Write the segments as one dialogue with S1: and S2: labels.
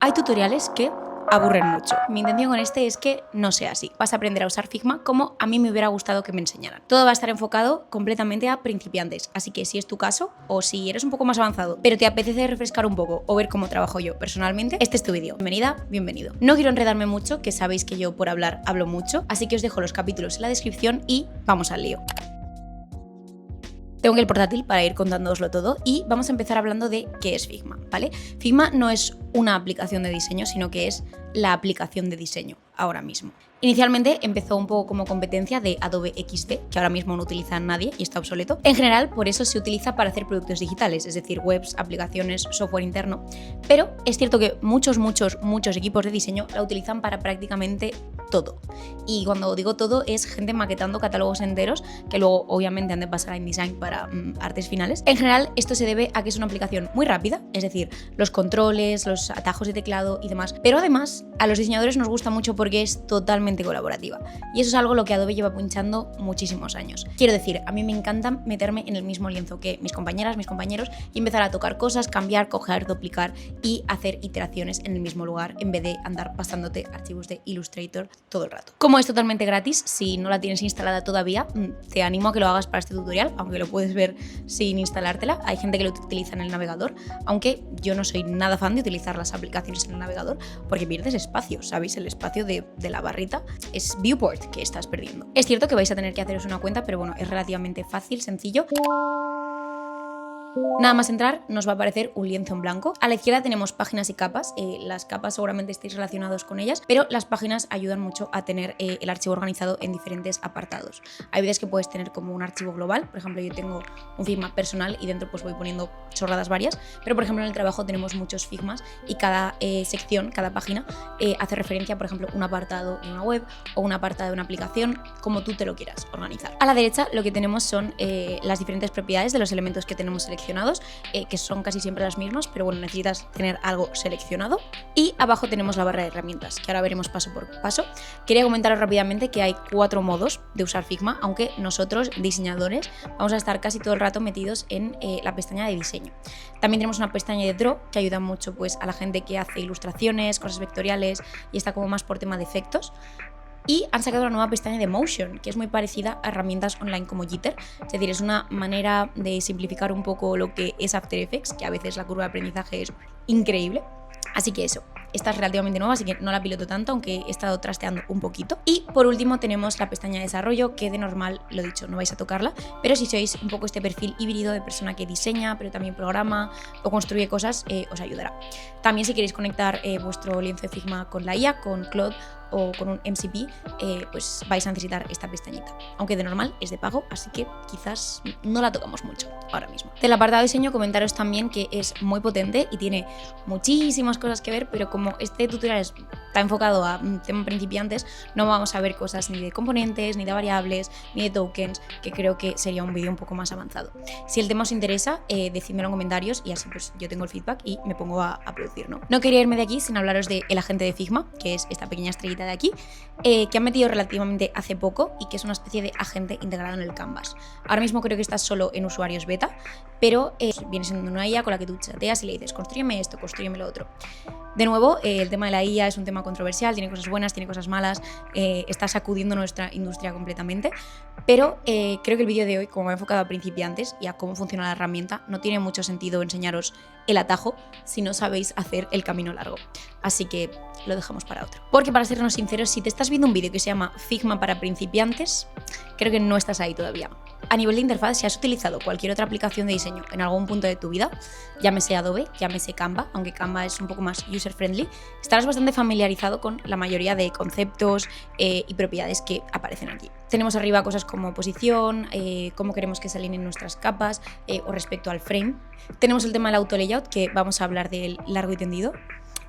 S1: Hay tutoriales que aburren mucho. Mi intención con este es que no sea así. Vas a aprender a usar Figma como a mí me hubiera gustado que me enseñaran. Todo va a estar enfocado completamente a principiantes, así que si es tu caso o si eres un poco más avanzado, pero te apetece refrescar un poco o ver cómo trabajo yo personalmente, este es tu vídeo. Bienvenida, bienvenido. No quiero enredarme mucho, que sabéis que yo por hablar hablo mucho, así que os dejo los capítulos en la descripción y vamos al lío. Tengo el portátil para ir contándooslo todo y vamos a empezar hablando de qué es Figma, ¿vale? Figma no es una aplicación de diseño, sino que es la aplicación de diseño ahora mismo. Inicialmente empezó un poco como competencia de Adobe XD, que ahora mismo no utiliza nadie y está obsoleto. En general, por eso se utiliza para hacer productos digitales, es decir, webs, aplicaciones, software interno. Pero es cierto que muchos equipos de diseño la utilizan para prácticamente todo. Y cuando digo todo, es gente maquetando catálogos enteros que luego obviamente han de pasar a InDesign para artes finales. En general, esto se debe a que es una aplicación muy rápida, es decir, los controles, los atajos de teclado y demás. Pero además, a los diseñadores nos gusta mucho porque es totalmente colaborativa. Y eso es algo lo que Adobe lleva pinchando muchísimos años. Quiero decir, a mí me encanta meterme en el mismo lienzo que mis compañeras, mis compañeros y empezar a tocar cosas, cambiar, coger, duplicar y hacer iteraciones en el mismo lugar en vez de andar pasándote archivos de Illustrator todo el rato. Como es totalmente gratis, si no la tienes instalada todavía, te animo a que lo hagas para este tutorial, aunque lo puedes ver sin instalártela. Hay gente que lo utiliza en el navegador, aunque yo no soy nada fan de utilizar las aplicaciones en el navegador porque pierdes espacio, ¿sabéis? El espacio de la barrita es viewport que estás perdiendo. Es cierto que vais a tener que haceros una cuenta, pero bueno, es relativamente fácil, sencillo. Nada más entrar nos va a aparecer un lienzo en blanco. A la izquierda tenemos páginas y capas. Las capas seguramente estéis relacionados con ellas, pero las páginas ayudan mucho a tener el archivo organizado en diferentes apartados. Hay veces que puedes tener como un archivo global. Por ejemplo, yo tengo un Figma personal y dentro pues voy poniendo chorradas varias, pero por ejemplo en el trabajo tenemos muchos Figmas y cada sección, cada página hace referencia, por ejemplo, un apartado en una web o un apartado de una aplicación, como tú te lo quieras organizar. A la derecha lo que tenemos son las diferentes propiedades de los elementos que tenemos seleccionados, que son casi siempre las mismas, pero bueno, necesitas tener algo seleccionado. Y abajo tenemos la barra de herramientas, que ahora veremos paso por paso. Quería comentaros rápidamente que hay 4 modos de usar Figma, aunque nosotros, diseñadores, vamos a estar casi todo el rato metidos en la pestaña de diseño. También tenemos una pestaña de Draw, que ayuda mucho pues, a la gente que hace ilustraciones, cosas vectoriales y está como más por tema de efectos. Y han sacado una nueva pestaña de Motion, que es muy parecida a herramientas online como Jitter. Es decir, es una manera de simplificar un poco lo que es After Effects, que a veces la curva de aprendizaje es increíble. Así que eso, esta es relativamente nueva, así que no la piloto tanto, aunque he estado trasteando un poquito. Y por último tenemos la pestaña de desarrollo, que de normal, lo dicho, no vais a tocarla, pero si sois un poco este perfil híbrido de persona que diseña, pero también programa o construye cosas, os ayudará. También si queréis conectar vuestro lienzo de Figma con la IA, con Claude o con un MCP, pues vais a necesitar esta pestañita, aunque de normal es de pago, así que quizás no la tocamos mucho ahora mismo. Del apartado de diseño comentaros también que es muy potente y tiene muchísimas cosas que ver, pero como este tutorial está enfocado a temas principiantes, no vamos a ver cosas ni de componentes, ni de variables, ni de tokens, que creo que sería un vídeo un poco más avanzado. Si el tema os interesa, decídmelo en comentarios y así pues yo tengo el feedback y me pongo a producir, ¿no? No quería irme de aquí sin hablaros de el agente de Figma, que es esta pequeña estrellita de aquí, que han metido relativamente hace poco y que es una especie de agente integrado en el Canvas. Ahora mismo creo que está solo en usuarios beta, pero viene siendo una IA con la que tú chateas y le dices construyeme esto, construyeme lo otro. De nuevo, el tema de la IA es un tema controversial, tiene cosas buenas, tiene cosas malas, está sacudiendo nuestra industria completamente, pero creo que el vídeo de hoy, como me he enfocado a principiantes y a cómo funciona la herramienta, no tiene mucho sentido enseñaros el atajo si no sabéis hacer el camino largo. Así que lo dejamos para otro. Porque para sernos sinceros, si te estás viendo un vídeo que se llama Figma para principiantes, creo que no estás ahí todavía. A nivel de interfaz, si has utilizado cualquier otra aplicación de diseño en algún punto de tu vida, llámese Adobe, llámese Canva, aunque Canva es un poco más user-friendly, estarás bastante familiarizado con la mayoría de conceptos y propiedades que aparecen aquí. Tenemos arriba cosas como posición, cómo queremos que se alineen nuestras capas o respecto al frame. Tenemos el tema del auto layout, que vamos a hablar del largo y tendido.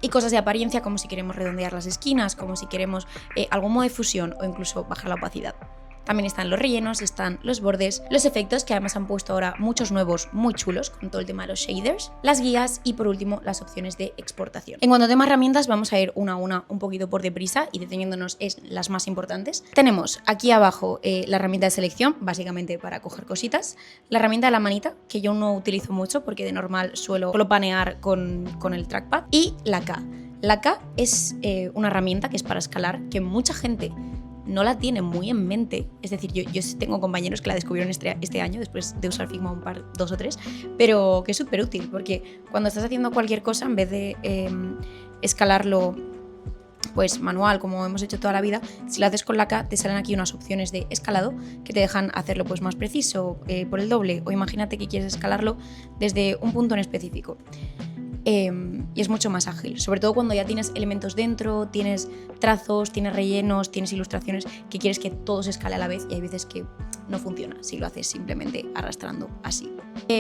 S1: Y cosas de apariencia como si queremos redondear las esquinas, como si queremos algún modo de fusión o incluso bajar la opacidad. También están los rellenos, están los bordes, los efectos, que además han puesto ahora muchos nuevos muy chulos con todo el tema de los shaders, las guías y por último las opciones de exportación. En cuanto a temas herramientas vamos a ir una a una un poquito por deprisa y deteniéndonos en las más importantes. Tenemos aquí abajo la herramienta de selección, básicamente para coger cositas, la herramienta de la manita, que yo no utilizo mucho porque de normal suelo panear con el trackpad, y la K. Laca es una herramienta que es para escalar, que mucha gente no la tiene muy en mente. Es decir, yo tengo compañeros que la descubrieron este año, después de usar Figma dos o tres, pero que es súper útil, porque cuando estás haciendo cualquier cosa, en vez de escalarlo pues manual, como hemos hecho toda la vida, si lo haces con Laca te salen aquí unas opciones de escalado que te dejan hacerlo pues más preciso, por el doble, o imagínate que quieres escalarlo desde un punto en específico. Y es mucho más ágil, sobre todo cuando ya tienes elementos dentro, tienes trazos, tienes rellenos, tienes ilustraciones, que quieres que todo se escale a la vez, y hay veces que no funciona si lo haces simplemente arrastrando así.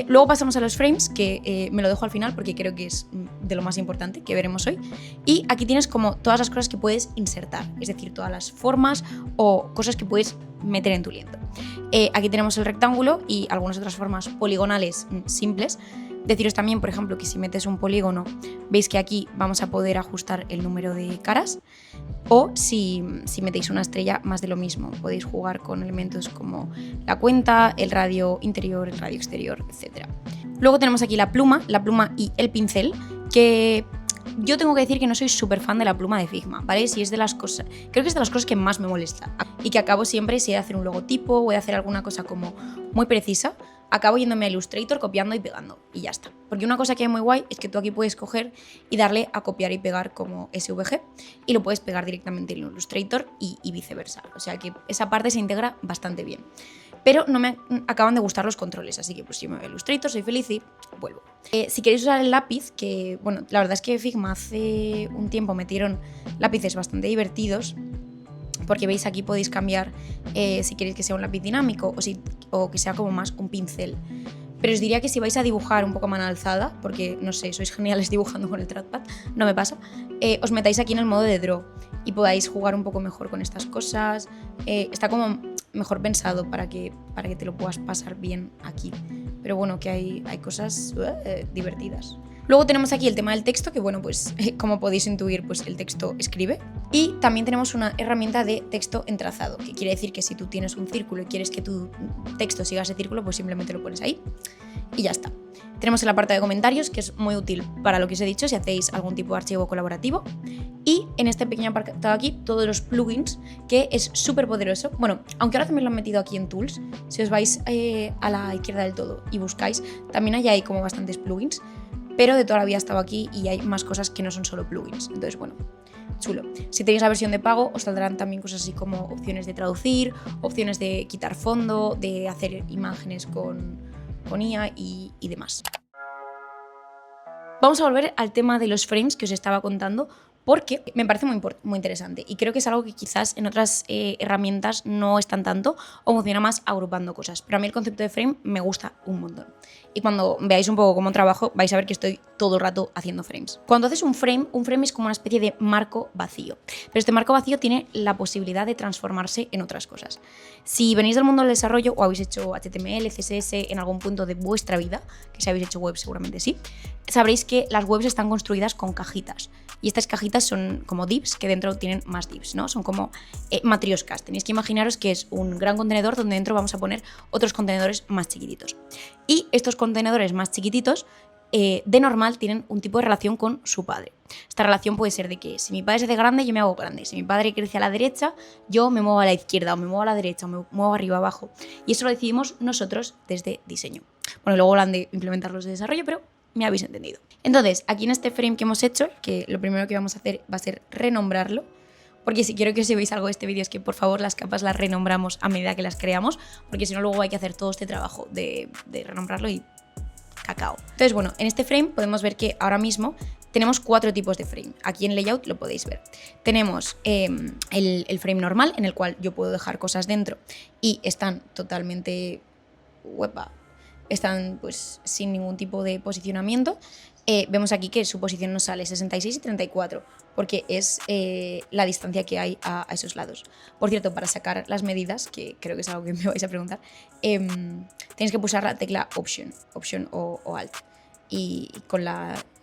S1: Luego pasamos a los frames, que me lo dejo al final porque creo que es de lo más importante que veremos hoy. Y aquí tienes como todas las cosas que puedes insertar, es decir, todas las formas o cosas que puedes meter en tu lienzo. Aquí tenemos el rectángulo y algunas otras formas poligonales simples. Deciros también, por ejemplo, que si metes un polígono, veis que aquí vamos a poder ajustar el número de caras, o si metéis una estrella, más de lo mismo. Podéis jugar con elementos como la cuenta, el radio interior, el radio exterior, etc. Luego tenemos aquí la pluma y el pincel, que yo tengo que decir que no soy súper fan de la pluma de Figma, ¿vale? Si es de las cosas, creo que es de las cosas que más me molesta y que acabo siempre, si he de hacer un logotipo o he de hacer alguna cosa como muy precisa, acabo yéndome a Illustrator, copiando y pegando, y ya está. Porque una cosa que es muy guay es que tú aquí puedes coger y darle a copiar y pegar como SVG, y lo puedes pegar directamente en Illustrator y viceversa. O sea que esa parte se integra bastante bien. Pero no me acaban de gustar los controles, así que pues yo me voy a Illustrator, soy feliz y vuelvo. Si queréis usar el lápiz, que bueno, la verdad es que Figma hace un tiempo metieron lápices bastante divertidos, porque veis aquí podéis cambiar si queréis que sea un lápiz dinámico o que sea como más un pincel. Pero os diría que si vais a dibujar un poco a mano alzada, porque no sé, sois geniales dibujando con el trackpad, no me pasa, os metáis aquí en el modo de draw y podáis jugar un poco mejor con estas cosas. Está como mejor pensado para que te lo puedas pasar bien aquí. Pero bueno, que hay cosas divertidas. Luego tenemos aquí el tema del texto, que bueno, pues como podéis intuir, pues el texto escribe. Y también tenemos una herramienta de texto entrazado, que quiere decir que si tú tienes un círculo y quieres que tu texto siga ese círculo, pues simplemente lo pones ahí y ya está. Tenemos el apartado de comentarios, que es muy útil para lo que os he dicho, si hacéis algún tipo de archivo colaborativo. Y en este pequeño apartado aquí, todos los plugins, que es súper poderoso. Bueno, aunque ahora también lo han metido aquí en Tools, si os vais a la izquierda del todo y buscáis, también hay como bastantes plugins, pero de toda la vida estaba aquí y hay más cosas que no son solo plugins. Entonces, bueno, chulo. Si tenéis la versión de pago, os saldrán también cosas así como opciones de traducir, opciones de quitar fondo, de hacer imágenes con IA y demás. Vamos a volver al tema de los frames que os estaba contando, porque me parece muy interesante y creo que es algo que quizás en otras herramientas no es tanto o funciona más agrupando cosas, pero a mí el concepto de frame me gusta un montón. Y cuando veáis un poco cómo trabajo vais a ver que estoy todo el rato haciendo frames. Cuando haces un frame es como una especie de marco vacío, pero este marco vacío tiene la posibilidad de transformarse en otras cosas. Si venís del mundo del desarrollo o habéis hecho HTML, CSS en algún punto de vuestra vida, que si habéis hecho web seguramente sí, sabréis que las webs están construidas con cajitas. Y estas cajitas son como divs, que dentro tienen más divs, ¿no? Son como matrioscas. Tenéis que imaginaros que es un gran contenedor donde dentro vamos a poner otros contenedores más chiquititos. Y estos contenedores más chiquititos, de normal, tienen un tipo de relación con su padre. Esta relación puede ser de que si mi padre se hace grande, yo me hago grande. Si mi padre crece a la derecha, yo me muevo a la izquierda, o me muevo a la derecha, o me muevo arriba abajo. Y eso lo decidimos nosotros desde diseño. Bueno, luego hablan de implementarlos de desarrollo, pero me habéis entendido. Entonces, aquí en este frame que hemos hecho, que lo primero que vamos a hacer va a ser renombrarlo, porque si quiero que os llevéis algo de este vídeo es que por favor las capas las renombramos a medida que las creamos, porque si no luego hay que hacer todo este trabajo de renombrarlo y cacao. Entonces, bueno, en este frame podemos ver que ahora mismo tenemos 4 tipos de frame. Aquí en Layout lo podéis ver. Tenemos el frame normal, en el cual yo puedo dejar cosas dentro y están totalmente están pues sin ningún tipo de posicionamiento. Vemos aquí que su posición nos sale 66 y 34, porque es la distancia que hay a esos lados. Por cierto, para sacar las medidas, que creo que es algo que me vais a preguntar, tenéis que pulsar la tecla Option o Alt. Y con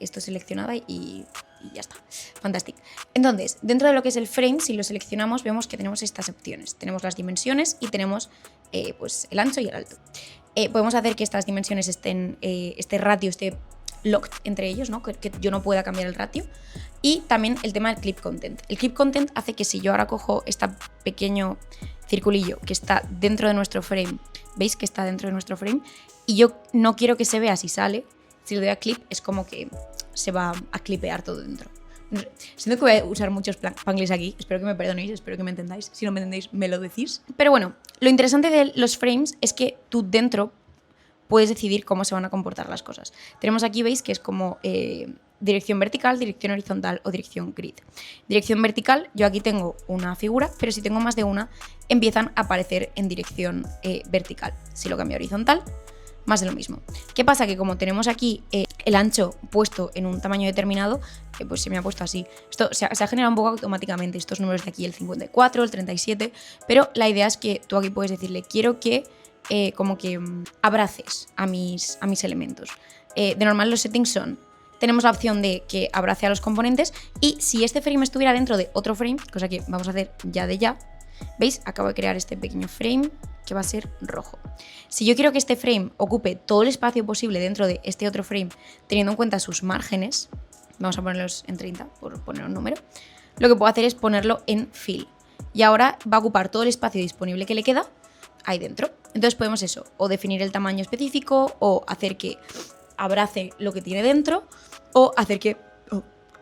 S1: esto seleccionada y ya está. Fantástico. Entonces, dentro de lo que es el frame, si lo seleccionamos, vemos que tenemos estas opciones. Tenemos las dimensiones y tenemos pues el ancho y el alto. Podemos hacer que estas dimensiones este ratio esté locked entre ellos, ¿no? Que yo no pueda cambiar el ratio. Y también el tema del clip content. El clip content hace que si yo ahora cojo este pequeño circulillo que está dentro de nuestro frame, ¿veis que está dentro de nuestro frame? Y yo no quiero que se vea si sale, si le doy a clip es como que se va a clipear todo dentro. Siento que voy a usar muchos spanglish aquí, espero que me perdonéis, espero que me entendáis. Si no me entendéis, me lo decís. Pero bueno, lo interesante de los frames es que tú dentro puedes decidir cómo se van a comportar las cosas. Tenemos aquí, veis, que es como dirección vertical, dirección horizontal o dirección grid. Dirección vertical, yo aquí tengo una figura, pero si tengo más de una, empiezan a aparecer en dirección vertical. Si lo cambio a horizontal, más de lo mismo. ¿Qué pasa? Que como tenemos aquí el ancho puesto en un tamaño determinado, pues se me ha puesto así. Esto se ha generado un poco automáticamente, estos números de aquí, el 54, el 37, pero la idea es que tú aquí puedes decirle, quiero que como que abraces a mis elementos. De normal los settings son, tenemos la opción de que abrace a los componentes y si este frame estuviera dentro de otro frame, cosa que vamos a hacer ya de ya, ¿veis? Acabo de crear este pequeño frame que va a ser rojo. Si yo quiero que este frame ocupe todo el espacio posible dentro de este otro frame, teniendo en cuenta sus márgenes, vamos a ponerlos en 30 por poner un número, lo que puedo hacer es ponerlo en fill. Y ahora va a ocupar todo el espacio disponible que le queda ahí dentro. Entonces podemos eso, o definir el tamaño específico, o hacer que abrace lo que tiene dentro, o hacer que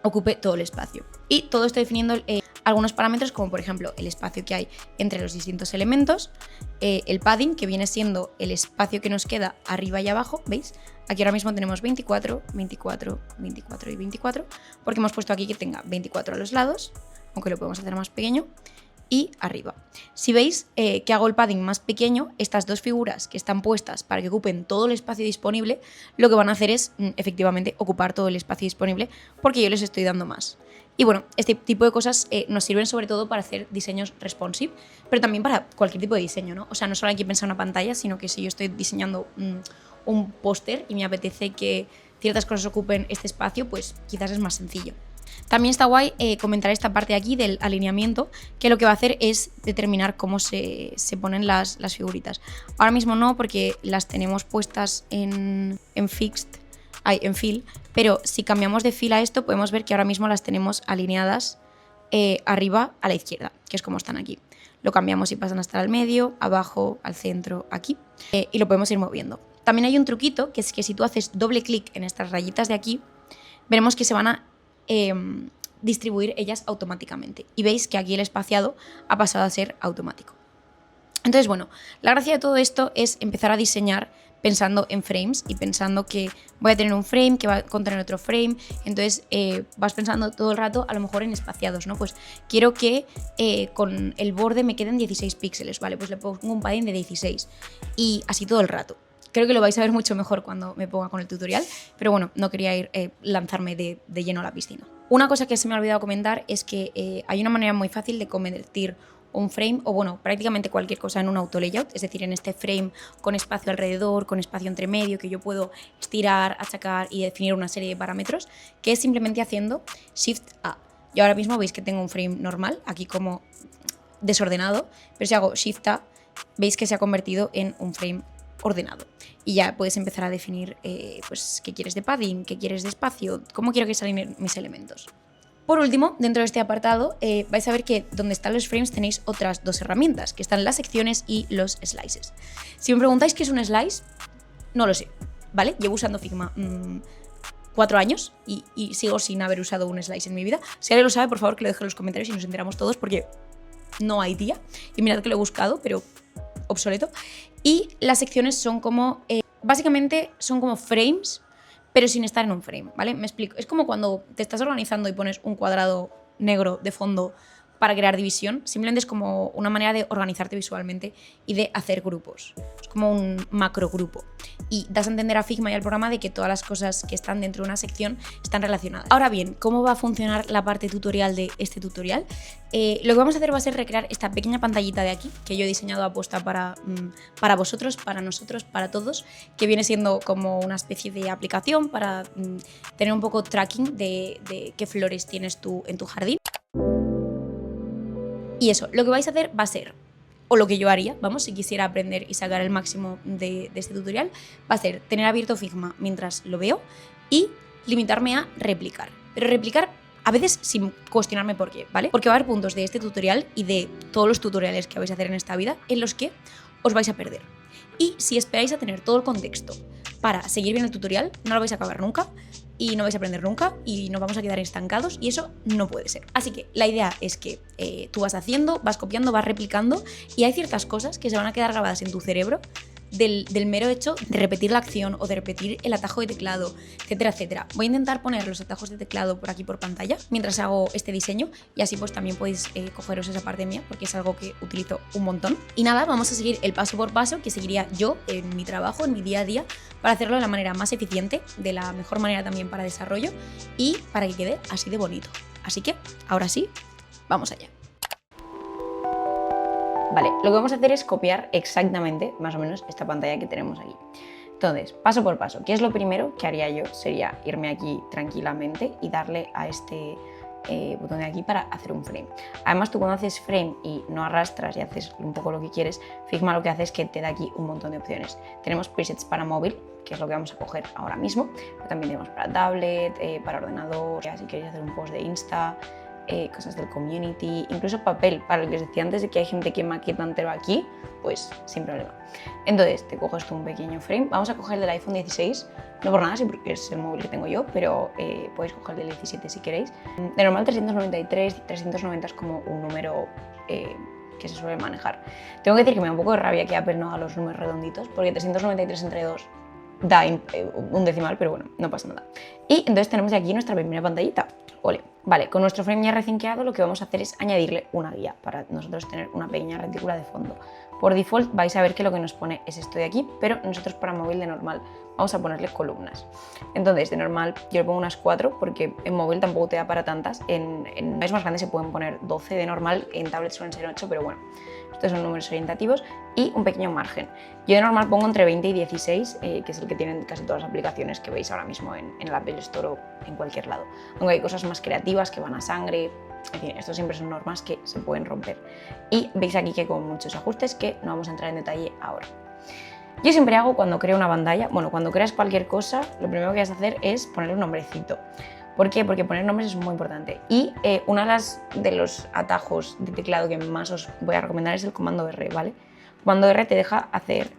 S1: ocupe todo el espacio. Y todo esto definiendo algunos parámetros, como por ejemplo el espacio que hay entre los distintos elementos, el padding, que viene siendo el espacio que nos queda arriba y abajo, ¿veis? Aquí ahora mismo tenemos 24, 24, 24 y 24, porque hemos puesto aquí que tenga 24 a los lados, aunque lo podemos hacer más pequeño, y arriba. Si veis que hago el padding más pequeño, estas dos figuras que están puestas para que ocupen todo el espacio disponible, lo que van a hacer es efectivamente ocupar todo el espacio disponible porque yo les estoy dando más. Y bueno, este tipo de cosas nos sirven sobre todo para hacer diseños responsive, pero también para cualquier tipo de diseño, ¿no? O sea, no solo hay que pensar en una pantalla, sino que si yo estoy diseñando un póster y me apetece que ciertas cosas ocupen este espacio, pues quizás es más sencillo. También está guay comentar esta parte de aquí del alineamiento, que lo que va a hacer es determinar cómo se ponen las figuritas. Ahora mismo no, porque las tenemos puestas en fill, pero si cambiamos de fill a esto, podemos ver que ahora mismo las tenemos alineadas arriba a la izquierda, que es como están aquí. Lo cambiamos y pasan a estar al medio, abajo, al centro, aquí, y lo podemos ir moviendo. También hay un truquito, que es que si tú haces doble clic en estas rayitas de aquí, veremos que se van a distribuir ellas automáticamente. Y veis que aquí el espaciado ha pasado a ser automático. Entonces, bueno, la gracia de todo esto es empezar a diseñar pensando en frames y pensando que voy a tener un frame que va a contener otro frame. Entonces vas pensando todo el rato a lo mejor en espaciados, ¿no? Pues quiero que con el borde me queden 16 píxeles, ¿vale? Pues le pongo un padding de 16 y así todo el rato. Creo que lo vais a ver mucho mejor cuando me ponga con el tutorial, pero bueno, no quería lanzarme de lleno a la piscina. Una cosa que se me ha olvidado comentar es que hay una manera muy fácil de convertir un frame, o bueno, prácticamente cualquier cosa en un auto layout, es decir, en este frame con espacio alrededor, con espacio entre medio, que yo puedo estirar, achacar y definir una serie de parámetros, que es simplemente haciendo Shift A. Y ahora mismo veis que tengo un frame normal, aquí como desordenado, pero si hago Shift A, veis que se ha convertido en un frame ordenado. Y ya puedes empezar a definir pues, qué quieres de padding, qué quieres de espacio, cómo quiero que salgan mis elementos. Por último, dentro de este apartado vais a ver que donde están los frames tenéis otras dos herramientas, que están las secciones y los slices. Si me preguntáis qué es un slice, no lo sé, ¿vale? Llevo usando Figma 4 años y sigo sin haber usado un slice en mi vida. Si alguien lo sabe, por favor que lo deje en los comentarios y nos enteramos todos, porque no hay día. Y mirad que lo he buscado, pero obsoleto. Y las secciones son como, básicamente son como frames, pero sin estar en un frame, ¿vale? Me explico. Es como cuando te estás organizando y pones un cuadrado negro de fondo para crear división. Simplemente es como una manera de organizarte visualmente y de hacer grupos. Es como un macro grupo. Y das a entender a Figma y al programa de que todas las cosas que están dentro de una sección están relacionadas. Ahora bien, ¿cómo va a funcionar la parte tutorial de este tutorial? Lo que vamos a hacer va a ser recrear esta pequeña pantallita de aquí, que yo he diseñado aposta para vosotros, para nosotros, para todos, que viene siendo como una especie de aplicación para tener un poco tracking de qué flores tienes tú en tu jardín. Y eso, lo que vais a hacer va a ser, o lo que yo haría, vamos, si quisiera aprender y sacar el máximo de este tutorial, va a ser tener abierto Figma mientras lo veo y limitarme a replicar. Pero replicar a veces sin cuestionarme por qué, ¿vale? Porque va a haber puntos de este tutorial y de todos los tutoriales que vais a hacer en esta vida en los que os vais a perder. Y si esperáis a tener todo el contexto para seguir bien el tutorial, no lo vais a acabar nunca y no vais a aprender nunca y nos vamos a quedar estancados y eso no puede ser. Así que la idea es que tú vas haciendo, vas copiando, vas replicando y hay ciertas cosas que se van a quedar grabadas en tu cerebro del mero hecho de repetir la acción o de repetir el atajo de teclado, etcétera, etcétera. Voy a intentar poner los atajos de teclado por aquí por pantalla mientras hago este diseño y así pues también podéis cogeros esa parte mía porque es algo que utilizo un montón. Y nada, vamos a seguir el paso por paso que seguiría yo en mi trabajo, en mi día a día, para hacerlo de la manera más eficiente, de la mejor manera también para desarrollo y para que quede así de bonito. Así que, ahora sí, vamos allá. Vale, lo que vamos a hacer es copiar exactamente, más o menos, esta pantalla que tenemos aquí. Entonces, paso por paso, ¿qué es lo primero que haría yo? Sería irme aquí tranquilamente y darle a este botón de aquí para hacer un frame. Además, tú cuando haces frame y no arrastras y haces un poco lo que quieres, Figma lo que hace es que te da aquí un montón de opciones. Tenemos presets para móvil, que es lo que vamos a coger ahora mismo, pero también tenemos para tablet, para ordenador, si queréis hacer un post de Insta, cosas del community, incluso papel, para lo que os decía antes de que hay gente que maqueta entero aquí, pues sin problema. Entonces te coges tú un pequeño frame, vamos a coger del iPhone 16, no por nada, sí, porque es el móvil que tengo yo, pero podéis coger del 17 si queréis. De normal 393, 390 es como un número que se suele manejar. Tengo que decir que me da un poco de rabia que Apple no haga los números redonditos, porque 393 entre 2 da un decimal, pero bueno, no pasa nada. Y entonces tenemos aquí nuestra primera pantallita. Ole. Vale, con nuestro frame ya recién creado lo que vamos a hacer es añadirle una guía para nosotros tener una pequeña retícula de fondo. Por default vais a ver que lo que nos pone es esto de aquí, pero nosotros para móvil de normal vamos a ponerle columnas. Entonces de normal yo le pongo unas 4 porque en móvil tampoco te da para tantas. En es más grande se pueden poner 12 de normal, en tablet suelen ser 8, pero bueno. Estos son números orientativos y un pequeño margen. Yo de normal pongo entre 20 y 16, que es el que tienen casi todas las aplicaciones que veis ahora mismo en el Apple Store o en cualquier lado. Aunque hay cosas más creativas que van a sangre, en fin, estos siempre son normas que se pueden romper. Y veis aquí que con muchos ajustes que no vamos a entrar en detalle ahora. Yo siempre hago cuando creo una pantalla, bueno, cuando creas cualquier cosa, lo primero que vas a hacer es ponerle un nombrecito. ¿Por qué? Porque poner nombres es muy importante. Y uno de los atajos de teclado que más os voy a recomendar es el comando R, ¿vale? El comando R te deja hacer,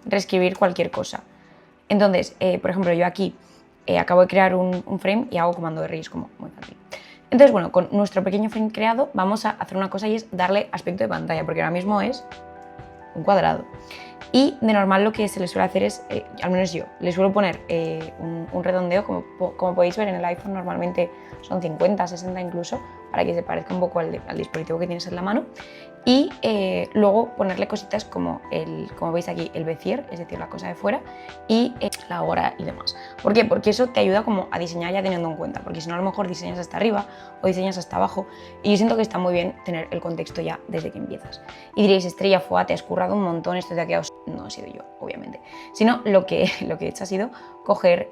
S1: reescribir cualquier cosa. Entonces, por ejemplo, yo aquí acabo de crear un frame y hago comando R y es como muy fácil. Entonces, bueno, con nuestro pequeño frame creado vamos a hacer una cosa y es darle aspecto de pantalla, porque ahora mismo es un cuadrado. Y de normal lo que se le suele hacer es, al menos yo, le suelo poner un redondeo, como podéis ver en el iPhone normalmente son 50, 60 incluso, para que se parezca un poco al dispositivo que tienes en la mano. Y luego ponerle cositas como veis aquí, el bezier, es decir, la cosa de fuera, y la hora y demás. ¿Por qué? Porque eso te ayuda como a diseñar ya teniendo en cuenta, porque si no a lo mejor diseñas hasta arriba o diseñas hasta abajo, y yo siento que está muy bien tener el contexto ya desde que empiezas. Y diréis, Estrella, Fua, te has currado un montón, esto te ha quedado... No he sido yo, obviamente, sino lo que he hecho ha sido coger...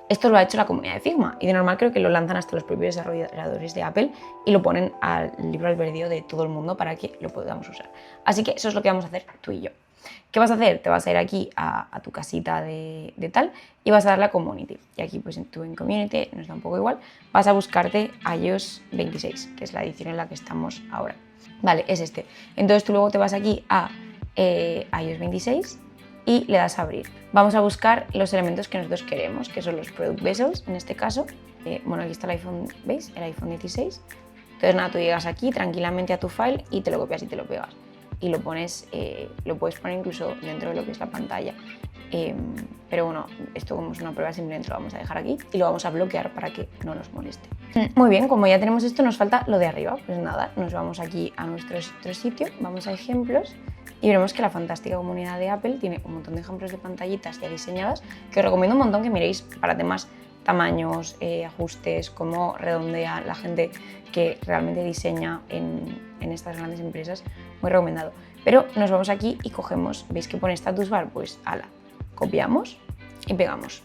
S1: Esto lo ha hecho la comunidad de Figma y de normal creo que lo lanzan hasta los propios desarrolladores de Apple y lo ponen al libro albedrío de todo el mundo para que lo podamos usar. Así que eso es lo que vamos a hacer tú y yo. ¿Qué vas a hacer? Te vas a ir aquí a tu casita de tal y vas a darle a Community. Y aquí pues tú en Community, nos da un poco igual, vas a buscarte iOS 26, que es la edición en la que estamos ahora. Vale, es este. Entonces tú luego te vas aquí a iOS 26 y le das a abrir. Vamos a buscar los elementos que nosotros queremos, que son los product bezels en este caso. Bueno, aquí está el iPhone, ¿veis? El iPhone 16. Entonces nada, tú llegas aquí tranquilamente a tu file y te lo copias y te lo pegas. Y lo pones, lo puedes poner incluso dentro de lo que es la pantalla. Pero bueno, esto como es una prueba simplemente lo vamos a dejar aquí y lo vamos a bloquear para que no nos moleste. Muy bien, como ya tenemos esto, nos falta lo de arriba. Pues nada, nos vamos aquí a nuestro sitio, vamos a ejemplos y veremos que la fantástica comunidad de Apple tiene un montón de ejemplos de pantallitas ya diseñadas que os recomiendo un montón que miréis para temas tamaños, ajustes, cómo redondea la gente que realmente diseña en estas grandes empresas, muy recomendado. Pero nos vamos aquí y cogemos, ¿veis que pone status bar? Pues ala, copiamos y pegamos.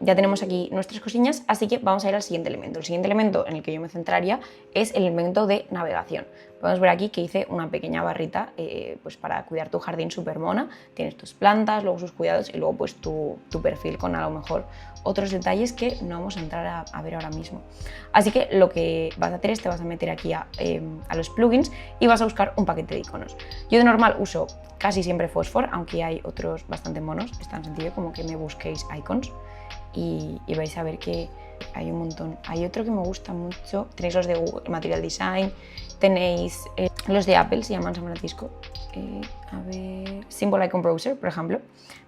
S1: ya tenemos aquí nuestras cosillas, así que vamos a ir al siguiente elemento. El siguiente elemento en el que yo me centraría es el elemento de navegación. Podemos ver aquí que hice una pequeña barrita pues para cuidar tu jardín súper mona. Tienes tus plantas, luego sus cuidados y luego pues tu perfil con a lo mejor otros detalles que no vamos a entrar a ver ahora mismo. Así que lo que vas a hacer es te vas a meter aquí a los plugins y vas a buscar un paquete de iconos. Yo de normal uso casi siempre Phosphor, aunque hay otros bastante monos. Es tan sencillo como que me busquéis icons y vais a ver que hay un montón. Hay otro que me gusta mucho, tenéis los de Google, Material Design, tenéis los de Apple, se llaman San Francisco, a ver, Symbol Icon Browser, por ejemplo,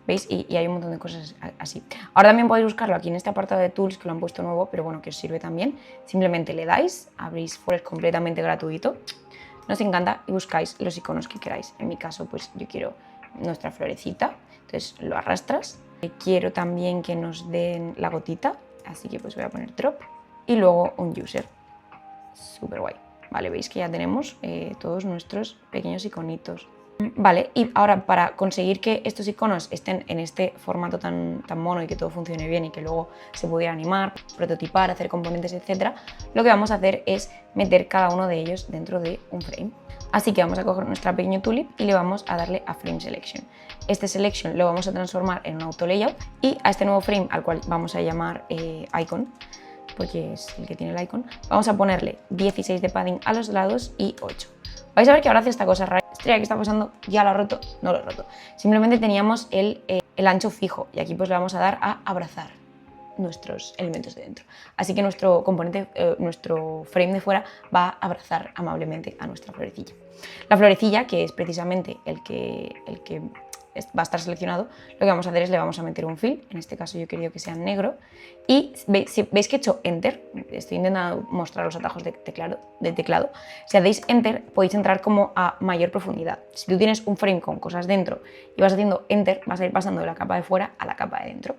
S1: ¿veis? Y hay un montón de cosas así. Ahora también podéis buscarlo aquí en este apartado de Tools, que lo han puesto nuevo, pero bueno, que os sirve también. Simplemente le dais, abrís es completamente gratuito, nos encanta y buscáis los iconos que queráis. En mi caso, pues yo quiero nuestra florecita, entonces lo arrastras. Quiero también que nos den la gotita, así que pues voy a poner drop y luego un user. Súper guay. Vale, veis que ya tenemos todos nuestros pequeños iconitos. Vale, y ahora para conseguir que estos iconos estén en este formato tan mono y que todo funcione bien y que luego se pudiera animar, prototipar, hacer componentes, etc., lo que vamos a hacer es meter cada uno de ellos dentro de un frame. Así que vamos a coger nuestra pequeño tulip y le vamos a darle a Frame Selection. Este Selection lo vamos a transformar en un auto layout y a este nuevo frame, al cual vamos a llamar Icon, porque es el que tiene el icon, vamos a ponerle 16 de padding a los lados y 8. Vais a ver que ahora hace esta cosa rara. Estrella, ¿qué está pasando? ¿Ya lo ha roto? No lo he roto. Simplemente teníamos el ancho fijo y aquí pues le vamos a dar a abrazar nuestros elementos de dentro. Así que nuestro componente, nuestro frame de fuera va a abrazar amablemente a nuestra florecilla. La florecilla, que es precisamente el que va a estar seleccionado, lo que vamos a hacer es le vamos a meter un fill, en este caso yo he querido que sea negro, y si veis que he hecho Enter, estoy intentando mostrar los atajos de teclado, si hacéis Enter podéis entrar como a mayor profundidad. Si tú tienes un frame con cosas dentro y vas haciendo Enter, vas a ir pasando de la capa de fuera a la capa de dentro.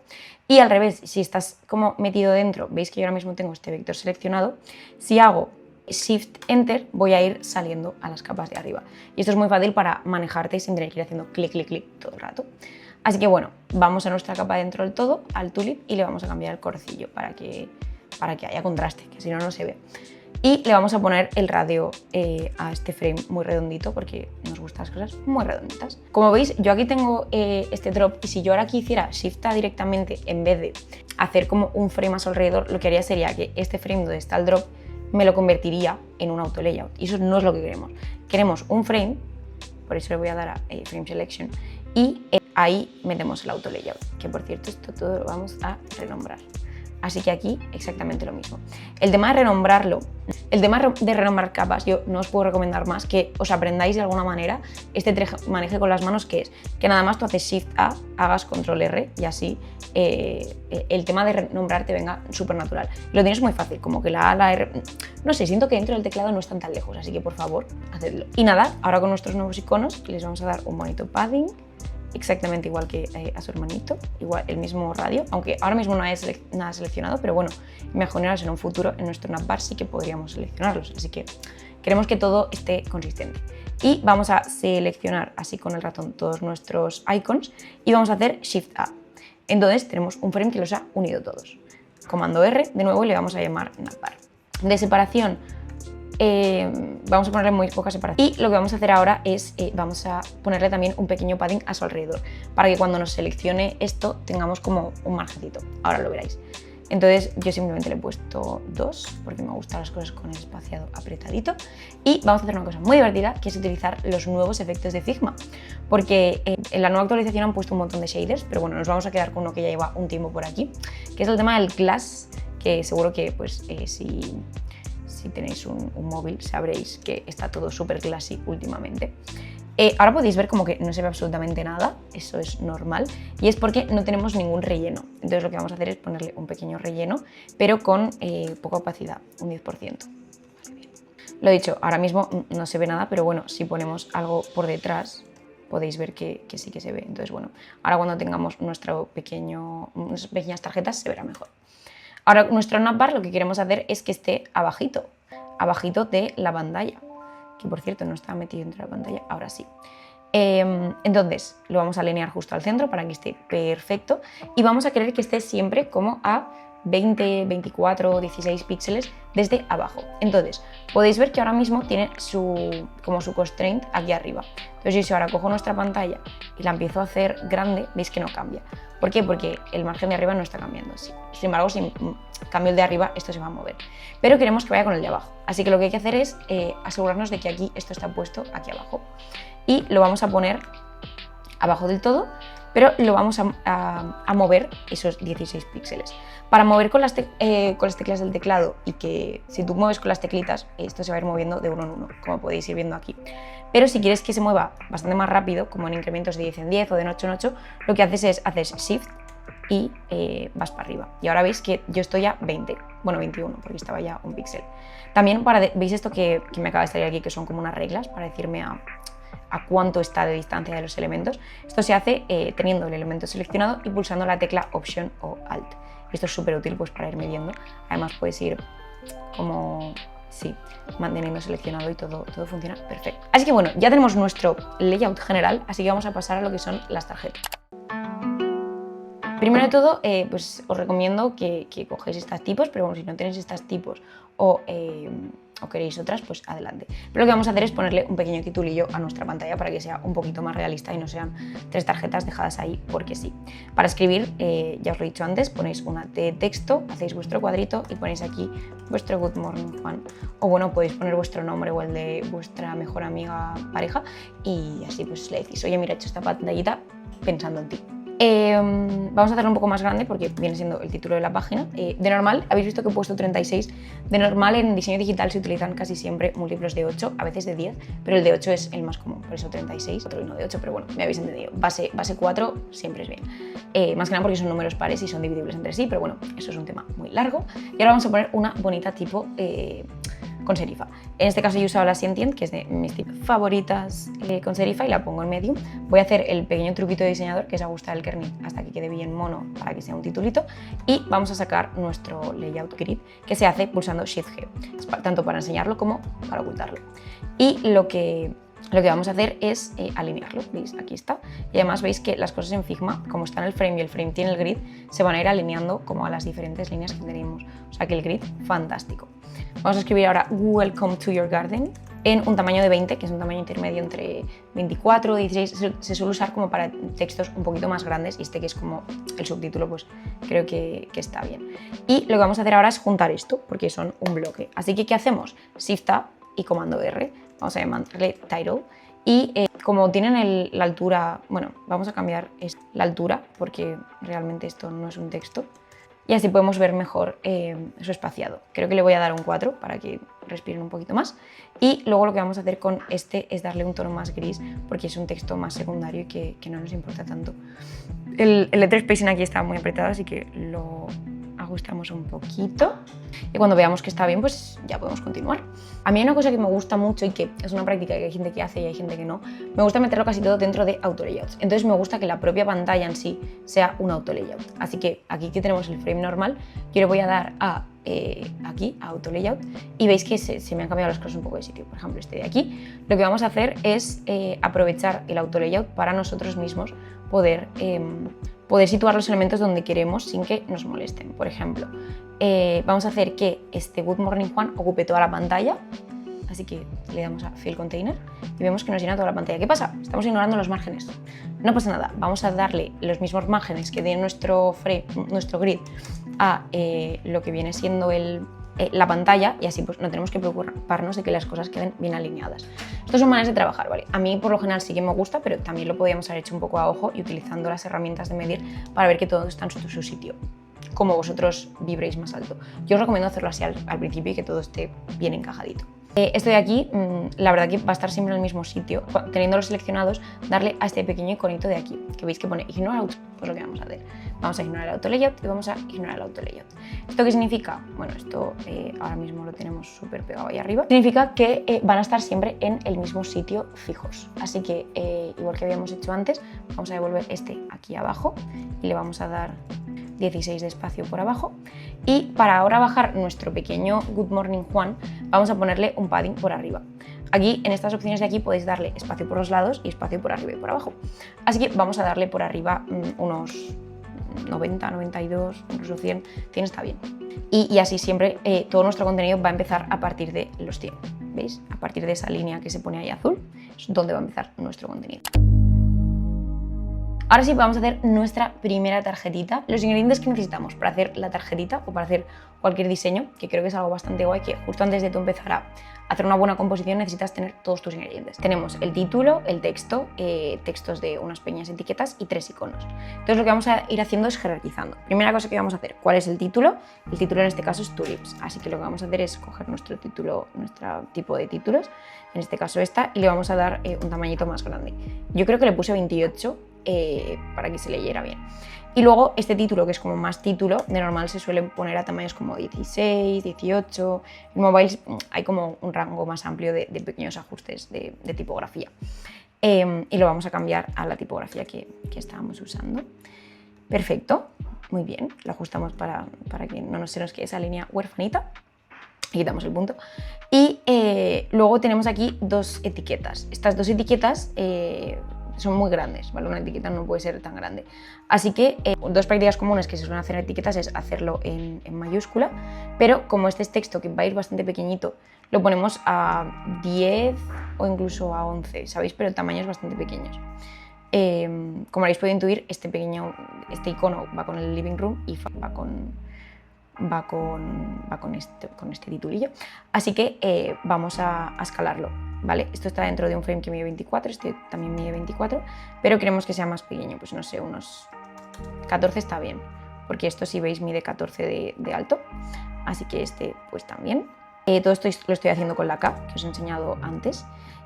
S1: Y al revés, si estás como metido dentro, veis que yo ahora mismo tengo este vector seleccionado, si hago Shift Enter voy a ir saliendo a las capas de arriba. Y esto es muy fácil para manejarte sin tener que ir haciendo clic, clic, clic todo el rato. Así que bueno, vamos a nuestra capa dentro del todo, al tulip, y le vamos a cambiar el corcillo para que haya contraste, que si no, no se ve. Y le vamos a poner el radio a este frame muy redondito porque nos gustan las cosas muy redonditas. Como veis, yo aquí tengo este drop y si yo ahora aquí hiciera Shift A directamente en vez de hacer como un frame a su alrededor, lo que haría sería que este frame donde está el drop me lo convertiría en un auto layout y eso no es lo que queremos. Queremos un frame, por eso le voy a dar a Frame Selection y ahí metemos el auto layout, que por cierto esto todo lo vamos a renombrar. Así que aquí exactamente lo mismo. El tema de renombrarlo, el tema de renombrar capas, yo no os puedo recomendar más que os aprendáis de alguna manera este maneje con las manos, que es que nada más tú haces Shift A, hagas Control R y así el tema de renombrar te venga súper natural. Lo tienes muy fácil, como que la A, la R, no sé, siento que dentro del teclado no están tan lejos, así que por favor, hacedlo. Y nada, ahora con nuestros nuevos iconos les vamos a dar un bonito padding, exactamente igual que a su hermanito, igual el mismo radio, aunque ahora mismo no hay nada seleccionado, pero bueno, imaginaros en un futuro en nuestro navbar sí que podríamos seleccionarlos, así que queremos que todo esté consistente. Y vamos a seleccionar así con el ratón todos nuestros icons y vamos a hacer Shift A. Entonces tenemos un frame que los ha unido todos. Comando R de nuevo y le vamos a llamar navbar. De separación, vamos a ponerle muy poca separación y lo que vamos a hacer ahora es vamos a ponerle también un pequeño padding a su alrededor para que cuando nos seleccione esto tengamos como un margencito, ahora lo veréis. Entonces yo simplemente le he puesto 2 porque me gustan las cosas con el espaciado apretadito y vamos a hacer una cosa muy divertida, que es utilizar los nuevos efectos de Figma, porque en la nueva actualización han puesto un montón de shaders, pero bueno, nos vamos a quedar con uno que ya lleva un tiempo por aquí, que es el tema del glass, que seguro que pues si tenéis un móvil sabréis que está todo súper classy últimamente. Ahora podéis ver como que no se ve absolutamente nada, eso es normal, y es porque no tenemos ningún relleno. Entonces lo que vamos a hacer es ponerle un pequeño relleno, pero con poca opacidad, un 10%. Vale, bien. Lo dicho, ahora mismo no se ve nada, pero bueno, si ponemos algo por detrás podéis ver que sí que se ve. Entonces bueno, ahora cuando tengamos nuestras pequeñas tarjetas se verá mejor. Ahora nuestro navbar lo que queremos hacer es que esté abajito de la pantalla, que por cierto no estaba metido dentro de la pantalla, ahora sí. Entonces lo vamos a alinear justo al centro para que esté perfecto y vamos a querer que esté siempre como a 20, 24, 16 píxeles desde abajo. Entonces podéis ver que ahora mismo tiene como su constraint aquí arriba. Entonces si ahora cojo nuestra pantalla y la empiezo a hacer grande, veis que no cambia. ¿Por qué? Porque el margen de arriba no está cambiando. Sin embargo, si cambio el de arriba, esto se va a mover. Pero queremos que vaya con el de abajo. Así que lo que hay que hacer es asegurarnos de que aquí esto está puesto aquí abajo. Y lo vamos a poner abajo del todo, pero lo vamos a mover esos 16 píxeles. Para mover con las teclas del teclado y que si tú mueves con las teclitas, esto se va a ir moviendo de uno en uno, como podéis ir viendo aquí. Pero si quieres que se mueva bastante más rápido, como en incrementos de 10 en 10 o de 8 en 8, lo que haces es haces Shift y vas para arriba. Y ahora veis que yo estoy a 20, bueno 21, porque estaba ya un píxel. También veis esto que me acaba de salir aquí, que son como unas reglas para decirme a cuánto está de distancia de los elementos. Esto se hace teniendo el elemento seleccionado y pulsando la tecla Option o Alt. Esto es súper útil pues, para ir midiendo. Además puedes ir como manteniendo seleccionado y todo funciona perfecto. Así que bueno, ya tenemos nuestro layout general, así que vamos a pasar a lo que son las tarjetas. Primero de todo, pues os recomiendo que cogéis estos tipos, pero bueno, si no tenéis estos tipos o queréis otras, pues adelante. Pero lo que vamos a hacer es ponerle un pequeño titulillo a nuestra pantalla para que sea un poquito más realista y no sean 3 tarjetas dejadas ahí porque sí. Para escribir, ya os lo he dicho antes, ponéis una de texto, hacéis vuestro cuadrito y ponéis aquí vuestro Good Morning Juan. O bueno, podéis poner vuestro nombre o el de vuestra mejor amiga, pareja, y así pues le decís, oye, mira, he hecho esta pantallita pensando en ti. Vamos a hacerlo un poco más grande porque viene siendo el título de la página. De normal, habéis visto que he puesto 36. De normal en diseño digital se utilizan casi siempre múltiplos de 8, a veces de 10, pero el de 8 es el más común, por eso 36, otro y no de 8, pero bueno, me habéis entendido. Base 4 siempre es bien. Más que nada porque son números pares y son dividibles entre sí, pero bueno, eso es un tema muy largo. Y ahora vamos a poner una bonita tipo con serifa. En este caso yo he usado la Sentient, que es de mis favoritas con serifa, y la pongo en medium. Voy a hacer el pequeño truquito de diseñador, que es ajustar el kernel hasta que quede bien mono para que sea un titulito, y vamos a sacar nuestro layout grid, que se hace pulsando Shift G, tanto para enseñarlo como para ocultarlo. Y lo que vamos a hacer es alinearlo, ¿veis? Aquí está. Y además veis que las cosas en Figma, como está en el frame y el frame tiene el grid, se van a ir alineando como a las diferentes líneas que tenemos. O sea que el grid, fantástico. Vamos a escribir ahora Welcome to your garden en un tamaño de 20, que es un tamaño intermedio entre 24 y 16. Se suele usar como para textos un poquito más grandes y este que es como el subtítulo, pues creo que está bien. Y lo que vamos a hacer ahora es juntar esto, porque son un bloque. Así que, ¿qué hacemos? Shift Tab y comando R. Vamos a llamarle title y como tienen la altura, bueno, vamos a cambiar la altura porque realmente esto no es un texto y así podemos ver mejor su espaciado. Creo que le voy a dar un 4 para que respiren un poquito más y luego lo que vamos a hacer con este es darle un tono más gris porque es un texto más secundario y que no nos importa tanto. El letter spacing aquí está muy apretado, así que lo ajustamos un poquito y cuando veamos que está bien, pues ya podemos continuar. A mí hay una cosa que me gusta mucho y que es una práctica que hay gente que hace y hay gente que no. Me gusta meterlo casi todo dentro de auto layouts. Entonces me gusta que la propia pantalla en sí sea un auto layout. Así que aquí que tenemos el frame normal, yo le voy a dar a aquí, a auto layout, y veis que se me han cambiado las cosas un poco de sitio. Por ejemplo, este de aquí. Lo que vamos a hacer es aprovechar el auto layout para nosotros mismos poder situar los elementos donde queremos sin que nos molesten. Por ejemplo, vamos a hacer que este Good Morning Juan ocupe toda la pantalla, así que le damos a Fill Container y vemos que nos llena toda la pantalla. ¿Qué pasa? Estamos ignorando los márgenes. No pasa nada, vamos a darle los mismos márgenes que tiene nuestro grid a lo que viene siendo la pantalla y así pues no tenemos que preocuparnos de que las cosas queden bien alineadas. Estas son maneras de trabajar, ¿vale? A mí por lo general sí que me gusta, pero también lo podríamos haber hecho un poco a ojo y utilizando las herramientas de medir para ver que todo está en su sitio, como vosotros vibréis más alto. Yo os recomiendo hacerlo así al principio y que todo esté bien encajadito. Esto de aquí, la verdad que va a estar siempre en el mismo sitio. Teniéndolos seleccionados, darle a este pequeño iconito de aquí, que veis que pone Ignore Auto. Pues lo que vamos a hacer, vamos a ignorar el Auto Layout y vamos a ignorar el Auto Layout. ¿Esto qué significa? Bueno, esto ahora mismo lo tenemos súper pegado ahí arriba. Significa que van a estar siempre en el mismo sitio fijos. Así que, igual que habíamos hecho antes, vamos a devolver este aquí abajo y le vamos a dar 16 de espacio por abajo. Y para ahora bajar nuestro pequeño Good Morning Juan, vamos a ponerle un padding por arriba. Aquí, en estas opciones de aquí, podéis darle espacio por los lados y espacio por arriba y por abajo. Así que vamos a darle por arriba unos 90, 92, incluso 100 está bien. Y así siempre todo nuestro contenido va a empezar a partir de los 100, ¿veis? A partir de esa línea que se pone ahí azul, es donde va a empezar nuestro contenido. Ahora sí, vamos a hacer nuestra primera tarjetita. Los ingredientes que necesitamos para hacer la tarjetita o para hacer cualquier diseño, que creo que es algo bastante guay, que justo antes de tú empezar a hacer una buena composición necesitas tener todos tus ingredientes. Tenemos el título, el texto, textos de unas pequeñas etiquetas y 3 iconos. Entonces lo que vamos a ir haciendo es jerarquizando. Primera cosa que vamos a hacer, ¿cuál es el título? El título en este caso es Tulips, así que lo que vamos a hacer es coger nuestro título, nuestro tipo de títulos, en este caso esta, y le vamos a dar un tamañito más grande. Yo creo que le puse 28 para que se leyera bien. Y luego este título, que es como más título, de normal se suele poner a tamaños como 16, 18. En mobile hay como un rango más amplio de pequeños ajustes de tipografía. Y lo vamos a cambiar a la tipografía que estábamos usando. Perfecto, muy bien. Lo ajustamos para que no se nos quede esa línea huerfanita. Y quitamos el punto. Y luego tenemos aquí 2 etiquetas. Estas 2 etiquetas son muy grandes, ¿vale? Una etiqueta no puede ser tan grande. Así que 2 prácticas comunes que se suelen hacer en etiquetas es hacerlo en mayúscula, pero como este es texto que va a ir bastante pequeñito, lo ponemos a 10 o incluso a 11, ¿sabéis? Pero tamaños bastante pequeños. Como habéis podido intuir, este icono va con el living room y va con este titulillo. Así que vamos a escalarlo. ¿Vale? Esto está dentro de un frame que mide 24, este también mide 24, pero queremos que sea más pequeño, pues no sé, unos 14 está bien, porque esto, si veis, mide 14 de alto, así que este pues también. Todo esto lo estoy haciendo con la K, que os he enseñado antes,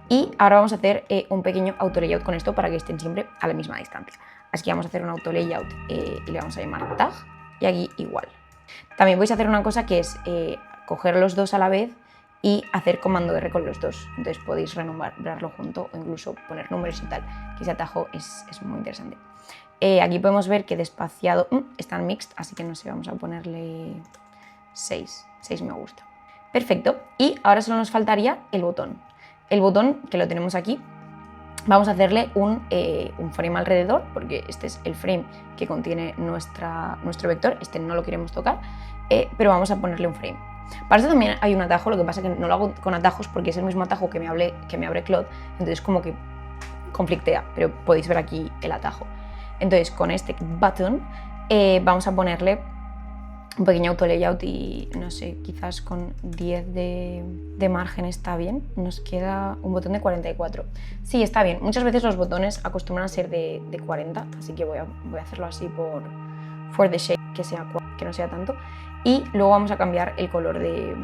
S1: y ahora vamos a hacer un pequeño auto layout con esto para que estén siempre a la misma distancia. Así que vamos a hacer un auto layout y le vamos a llamar tag, y aquí igual. También vais a hacer una cosa que es coger los dos a la vez y hacer comando R con los dos. Entonces podéis renombrarlo junto o incluso poner números y tal, que ese atajo es muy interesante. Aquí podemos ver que despaciado están mixed, así que no sé, vamos a ponerle 6 me gusta. Perfecto, y ahora solo nos faltaría el botón. El botón, que lo tenemos aquí, vamos a hacerle un frame alrededor, porque este es el frame que contiene nuestro vector, este no lo queremos tocar, pero vamos a ponerle un frame. Para eso también hay un atajo, lo que pasa es que no lo hago con atajos porque es el mismo atajo que me abre Claude, entonces como que conflictea, pero podéis ver aquí el atajo. Entonces con este button vamos a ponerle un pequeño auto layout y no sé, quizás con 10 de margen está bien. Nos queda un botón de 44. Sí, está bien. Muchas veces los botones acostumbran a ser de 40, así que voy a hacerlo así for the shape, que no sea tanto. Y luego vamos a cambiar el color de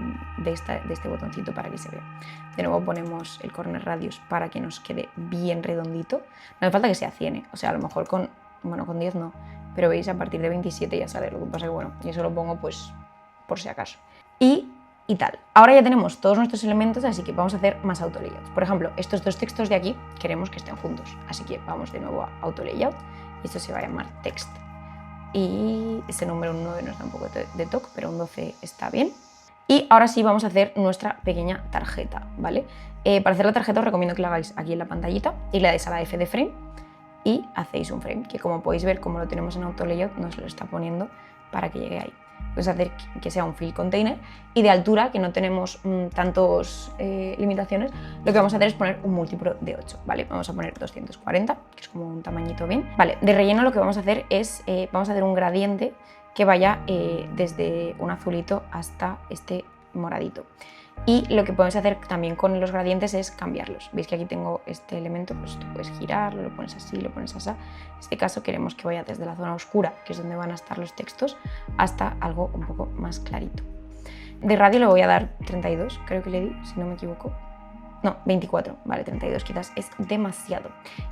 S1: este botoncito para que se vea. De nuevo ponemos el corner radius para que nos quede bien redondito. No hace falta que sea 100, o sea, a lo mejor con 10 no, pero veis, a partir de 27 ya sale. Lo que pasa que bueno, yo eso lo pongo pues por si acaso. Y tal. Ahora ya tenemos todos nuestros elementos, así que vamos a hacer más auto layouts. Por ejemplo, estos 2 textos de aquí queremos que estén juntos, así que vamos de nuevo a auto layout y esto se va a llamar text. Y ese número, un 9 nos da un poco de toque, pero un 12 está bien. Y ahora sí vamos a hacer nuestra pequeña tarjeta, ¿vale? Para hacer la tarjeta os recomiendo que la hagáis aquí en la pantallita y le dais a la F de frame y hacéis un frame, que como podéis ver, como lo tenemos en auto layout, nos lo está poniendo para que llegue ahí. Puedes hacer que sea un fill container y de altura, que no tenemos tantas limitaciones, lo que vamos a hacer es poner un múltiplo de 8, ¿vale? Vamos a poner 240, que es como un tamañito bien. Vale, de relleno lo que vamos a hacer es, vamos a hacer un gradiente que vaya desde un azulito hasta este moradito. Y lo que podemos hacer también con los gradientes es cambiarlos. Veis que aquí tengo este elemento, pues tú puedes girarlo, lo pones así, lo pones así. En este caso queremos que vaya desde la zona oscura, que es donde van a estar los textos, hasta algo un poco más clarito. De radio le voy a dar 32, creo que le di, si no me equivoco. No, 24, vale, 32 quizás es demasiado.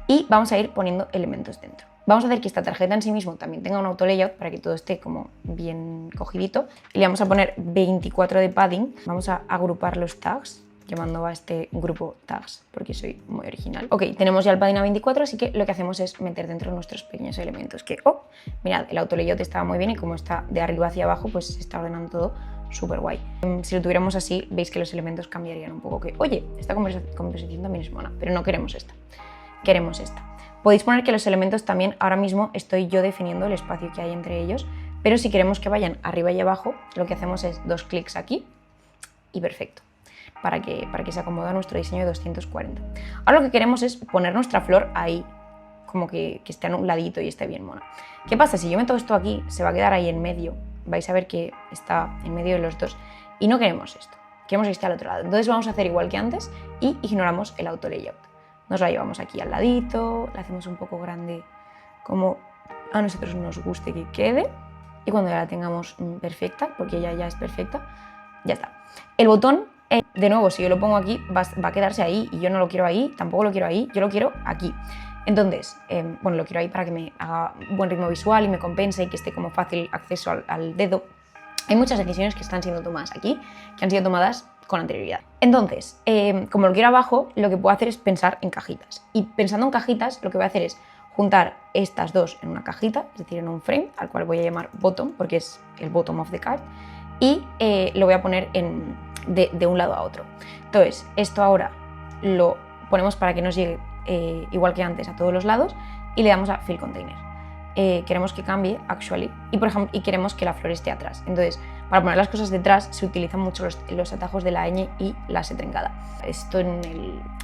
S1: Y vamos a ir poniendo elementos dentro. Vamos a hacer que esta tarjeta en sí mismo también tenga un auto layout para que todo esté como bien cogidito. Y le vamos a poner 24 de padding. Vamos a agrupar los tags, llamando a este grupo tags, porque soy muy original. Ok, tenemos ya el padding a 24, así que lo que hacemos es meter dentro nuestros pequeños elementos. Que, mirad, el auto layout estaba muy bien y como está de arriba hacia abajo, pues se está ordenando todo súper guay. Si lo tuviéramos así, veis que los elementos cambiarían un poco, que oye, esta composición también es mona, pero no queremos esta, queremos esta. Podéis poner que los elementos también, ahora mismo estoy yo definiendo el espacio que hay entre ellos, pero si queremos que vayan arriba y abajo, lo que hacemos es 2 clics aquí y perfecto, para que se acomode a nuestro diseño de 240. Ahora lo que queremos es poner nuestra flor ahí, como que esté a un ladito y esté bien mona. ¿Qué pasa? Si yo meto esto aquí, se va a quedar ahí en medio, vais a ver que está en medio de los dos, y no queremos esto, queremos que esté al otro lado. Entonces vamos a hacer igual que antes y ignoramos el auto layout. Nos la llevamos aquí al ladito, la hacemos un poco grande como a nosotros nos guste que quede, y cuando ya la tengamos perfecta, porque ella ya es perfecta, ya está. El botón, de nuevo, si yo lo pongo aquí, va a quedarse ahí, y yo no lo quiero ahí, tampoco lo quiero ahí, yo lo quiero aquí. Entonces, bueno, lo quiero ahí para que me haga buen ritmo visual y me compense y que esté como fácil acceso al dedo. Hay muchas decisiones que están siendo tomadas aquí, que han sido tomadas con anterioridad. Entonces, como lo quiero abajo, lo que puedo hacer es pensar en cajitas. Y pensando en cajitas, lo que voy a hacer es juntar estas dos en una cajita, es decir, en un frame, al cual voy a llamar bottom, porque es el bottom of the card, y lo voy a poner de un lado a otro. Entonces, esto ahora lo ponemos para que nos llegue igual que antes a todos los lados, y le damos a Fill Container. Queremos que cambie, actually, y por ejemplo, y queremos que la flor esté atrás. Entonces, para poner las cosas detrás se utilizan mucho los atajos de la ñ y la S trencada. Esto en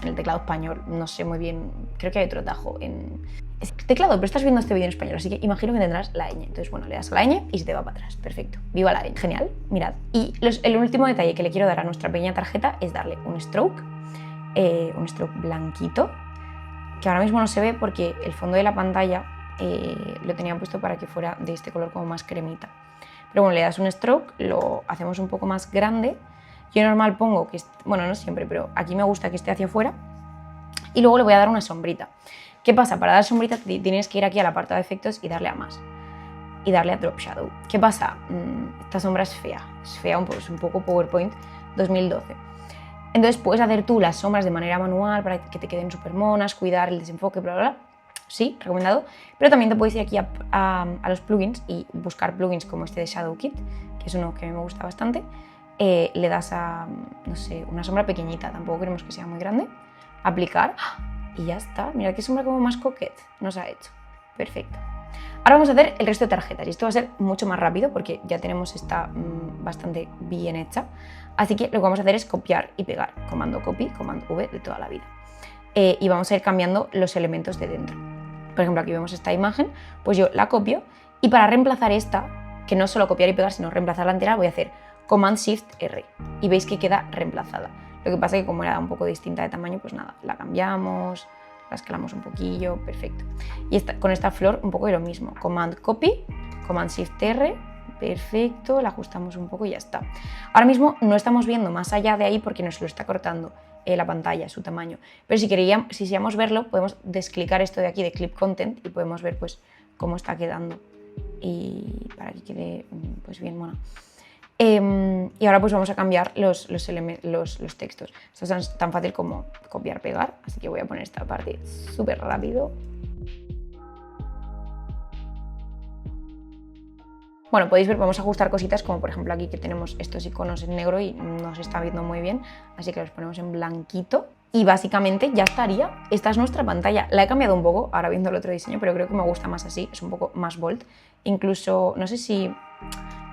S1: el teclado español, no sé muy bien, creo que hay otro atajo en teclado, pero estás viendo este vídeo en español, así que imagino que tendrás la ñ. Entonces, bueno, le das a la ñ y se te va para atrás. Perfecto. Viva la ñ. Genial. Mirad. Y el último detalle que le quiero dar a nuestra pequeña tarjeta es darle un stroke blanquito, que ahora mismo no se ve porque el fondo de la pantalla lo tenía puesto para que fuera de este color como más cremita. Pero bueno, le das un stroke, lo hacemos un poco más grande. Yo normal pongo que, bueno, no siempre, pero aquí me gusta que esté hacia afuera. Y luego le voy a dar una sombrita. ¿Qué pasa? Para dar sombrita tienes que ir aquí al apartado de efectos y darle a más. Y darle a Drop Shadow. ¿Qué pasa? Esta sombra es fea es un poco PowerPoint 2012. Entonces puedes hacer tú las sombras de manera manual para que te queden súper monas, cuidar el desenfoque, bla, bla, bla. Sí, recomendado. Pero también te puedes ir aquí a los plugins y buscar plugins como este de Shadow Kit, que es uno que a mí me gusta bastante. Le das a, no sé, una sombra pequeñita, tampoco queremos que sea muy grande. Aplicar y ya está. Mirad qué sombra como más coquette nos ha hecho. Perfecto. Ahora vamos a hacer el resto de tarjetas y esto va a ser mucho más rápido porque ya tenemos esta bastante bien hecha. Así que lo que vamos a hacer es copiar y pegar. Comando copy, comando V de toda la vida. Y vamos a ir cambiando los elementos de dentro. Por ejemplo, aquí vemos esta imagen, pues yo la copio y para reemplazar esta, que no es solo copiar y pegar, sino reemplazar la entera, voy a hacer Command Shift R y veis que queda reemplazada. Lo que pasa es que como era un poco distinta de tamaño, pues nada, la cambiamos, la escalamos un poquillo, perfecto. Y con esta flor un poco de lo mismo, Command Copy, Command Shift R, perfecto, la ajustamos un poco y ya está. Ahora mismo no estamos viendo más allá de ahí porque nos lo está cortando la pantalla, su tamaño, pero si quisiéramos verlo, podemos desclicar esto de aquí de Clip Content y podemos ver pues cómo está quedando y para que quede pues bien mona. Y ahora pues vamos a cambiar los textos. Esto es tan fácil como copiar, pegar, así que voy a poner esta parte súper rápido. Bueno, podéis ver, vamos a ajustar cositas como por ejemplo aquí que tenemos estos iconos en negro y no se está viendo muy bien, así que los ponemos en blanquito y básicamente ya estaría. Esta es nuestra pantalla. La he cambiado un poco ahora viendo el otro diseño, pero creo que me gusta más así, es un poco más bold. Incluso, no sé si,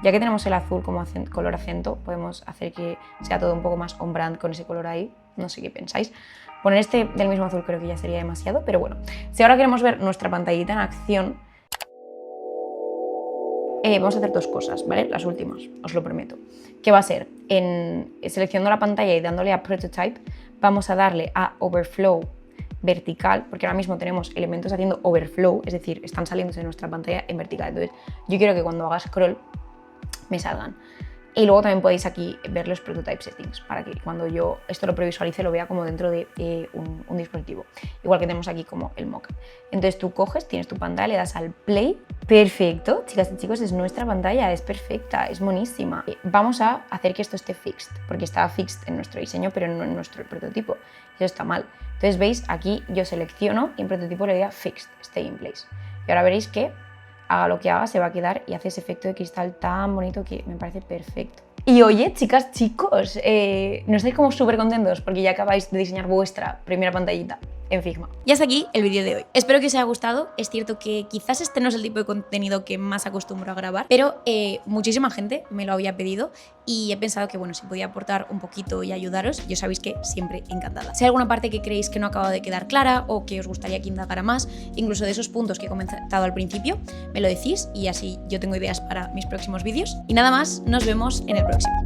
S1: ya que tenemos el azul como color acento, podemos hacer que sea todo un poco más on brand con ese color ahí, no sé qué pensáis. Poner este del mismo azul creo que ya sería demasiado, pero bueno. Si ahora queremos ver nuestra pantallita en acción, vamos a hacer dos cosas, ¿vale? Las últimas, os lo prometo. Que va a ser, seleccionando la pantalla y dándole a Prototype, vamos a darle a Overflow vertical, porque ahora mismo tenemos elementos haciendo overflow, es decir, están saliéndose de nuestra pantalla en vertical. Entonces, yo quiero que cuando haga scroll me salgan. Y luego también podéis aquí ver los prototype settings, para que cuando yo esto lo previsualice lo vea como dentro de un dispositivo. Igual que tenemos aquí como el mockup. Entonces tú coges, tienes tu pantalla, le das al play. Perfecto, chicas y chicos, es nuestra pantalla, es perfecta, es monísima. Vamos a hacer que esto esté fixed, porque estaba fixed en nuestro diseño, pero no en nuestro prototipo. Eso está mal. Entonces veis, aquí yo selecciono y en prototipo le doy a fixed, stay in place. Y ahora veréis que haga lo que haga, se va a quedar y hace ese efecto de cristal tan bonito que me parece perfecto. Y oye, chicas, chicos, ¿no estáis como súper contentos porque ya acabáis de diseñar vuestra primera pantallita en Figma? Y hasta aquí el vídeo de hoy. Espero que os haya gustado. Es cierto que quizás este no es el tipo de contenido que más acostumbro a grabar, pero muchísima gente me lo había pedido y he pensado que, bueno, si podía aportar un poquito y ayudaros, yo sabéis que siempre encantada. Si hay alguna parte que creéis que no ha acabado de quedar clara o que os gustaría que indagara más, incluso de esos puntos que he comentado al principio, me lo decís y así yo tengo ideas para mis próximos vídeos. Y nada más, nos vemos en el próximo.